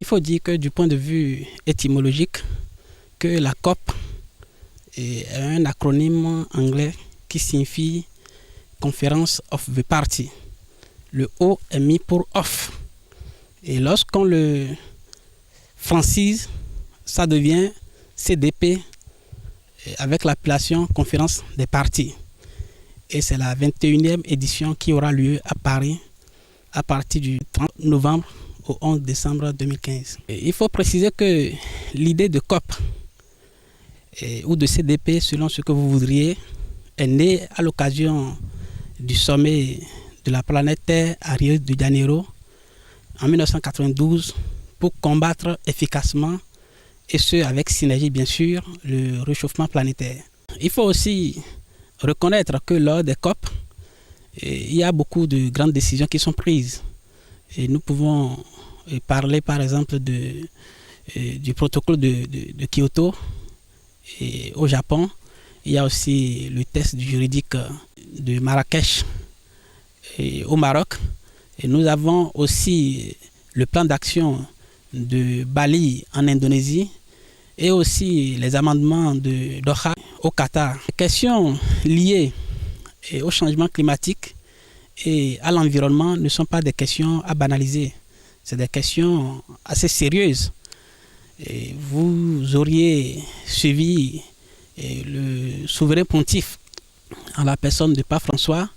faut dire que du point de vue étymologique, que la COP est un acronyme anglais qui signifie Conference of the Party. Le O est mis pour off. Et lorsqu'on le francise, ça devient CDP avec l'appellation Conférence des partis. Et c'est la 21e édition qui aura lieu à Paris à partir du 30 novembre au 11 décembre 2015. Et il faut préciser que l'idée de COP ou de CDP, selon ce que vous voudriez, est née à l'occasion du sommet de la planète Terre à Rio de Janeiro en 1992 pour combattre efficacement, et ce avec synergie bien sûr, le réchauffement planétaire. Il faut aussi reconnaître que lors des COP, il y a beaucoup de grandes décisions qui sont prises. Et nous pouvons parler par exemple du protocole de Kyoto et au Japon. Il y a aussi le test juridique de Marrakech et au Maroc. Et nous avons aussi le plan d'action de Bali en Indonésie et aussi les amendements de Doha au Qatar. Les questions liées au changement climatique et à l'environnement ne sont pas des questions à banaliser. C'est des questions assez sérieuses. Et vous auriez suivi le souverain pontife en la personne de Pape François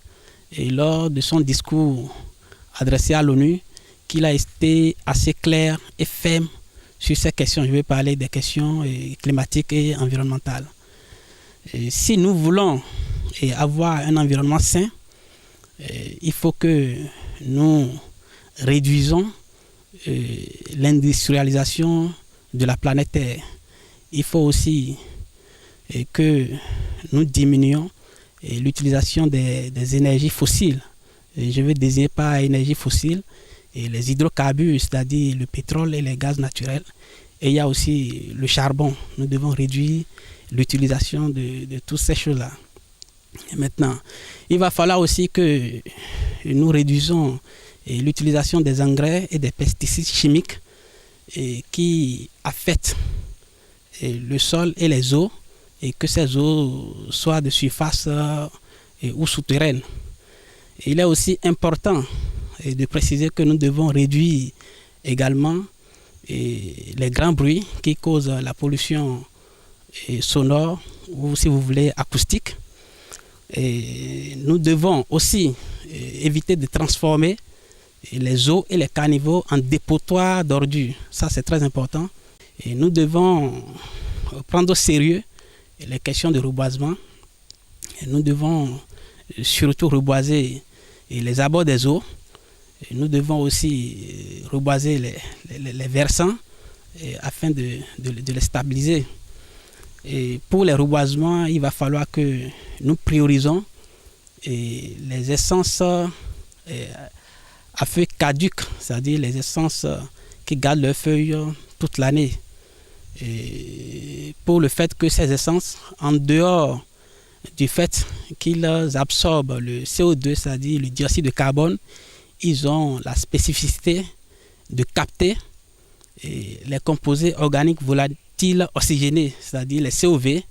et lors de son discours adressé à l'ONU, qu'il a été assez clair et ferme sur ces questions. Je vais parler des questions climatiques et environnementales. Et si nous voulons avoir un environnement sain, il faut que nous réduisons l'industrialisation de la planète Terre. Il faut aussi que nous diminuions l'utilisation des énergies fossiles. Et je veux désigner par énergie fossile et les hydrocarbures, c'est-à-dire le pétrole et les gaz naturels. Et il y a aussi le charbon. Nous devons réduire l'utilisation de toutes ces choses-là. Et maintenant, il va falloir aussi que nous réduisons l'utilisation des engrais et des pesticides chimiques qui affectent le sol et les eaux, et que ces eaux soient de surface ou souterraines. Il est aussi important de préciser que nous devons réduire également les grands bruits qui causent la pollution sonore ou, si vous voulez, acoustique. Et nous devons aussi éviter de transformer les eaux et les caniveaux en dépotoirs d'ordures. Ça, c'est très important. Et nous devons prendre au sérieux les questions de reboisement. Et nous devons surtout reboiser les abords des eaux. Et nous devons aussi reboiser les versants afin de les stabiliser. Et pour les reboisements, il va falloir que nous priorisons les essences à feuilles caduques, c'est-à-dire les essences qui gardent leurs feuilles toute l'année. Et pour le fait que ces essences, en dehors du fait qu'ils absorbent le CO2, c'est-à-dire le dioxyde de carbone, ils ont la spécificité de capter les composés organiques volatiles oxygénés, c'est-à-dire les COV,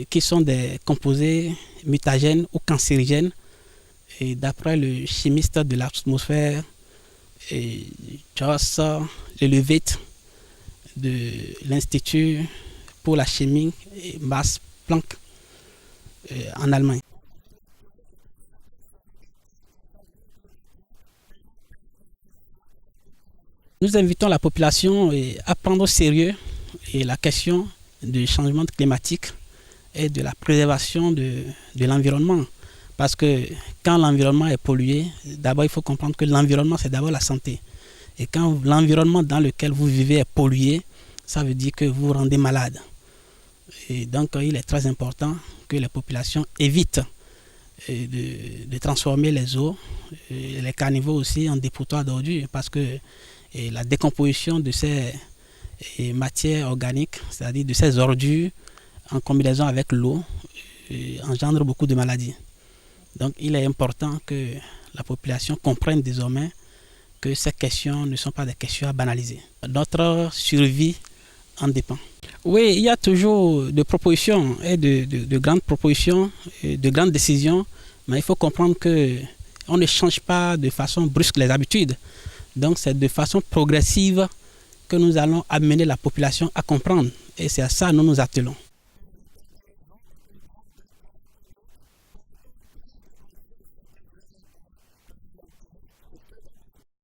qui sont des composés mutagènes ou cancérigènes. Et d'après le chimiste de l'atmosphère, Joss Leavitt de l'Institut pour la chimie Max Planck en Allemagne. Nous invitons la population à prendre au sérieux la question du changement climatique et de la préservation de l'environnement. Parce que quand l'environnement est pollué, d'abord il faut comprendre que l'environnement c'est d'abord la santé. Et quand l'environnement dans lequel vous vivez est pollué, ça veut dire que vous vous rendez malade. Et donc il est très important que les populations évitent de transformer les eaux, les caniveaux aussi en dépotoirs d'ordures, parce que la décomposition de ces matières organiques, c'est-à-dire de ces ordures en combinaison avec l'eau, engendre beaucoup de maladies. Donc il est important que la population comprenne désormais que ces questions ne sont pas des questions à banaliser. Notre survie en dépend. Oui, il y a toujours des propositions et de grandes propositions, et de grandes décisions, mais il faut comprendre qu'on ne change pas de façon brusque les habitudes. Donc c'est de façon progressive que nous allons amener la population à comprendre. Et c'est à ça que nous nous attelons.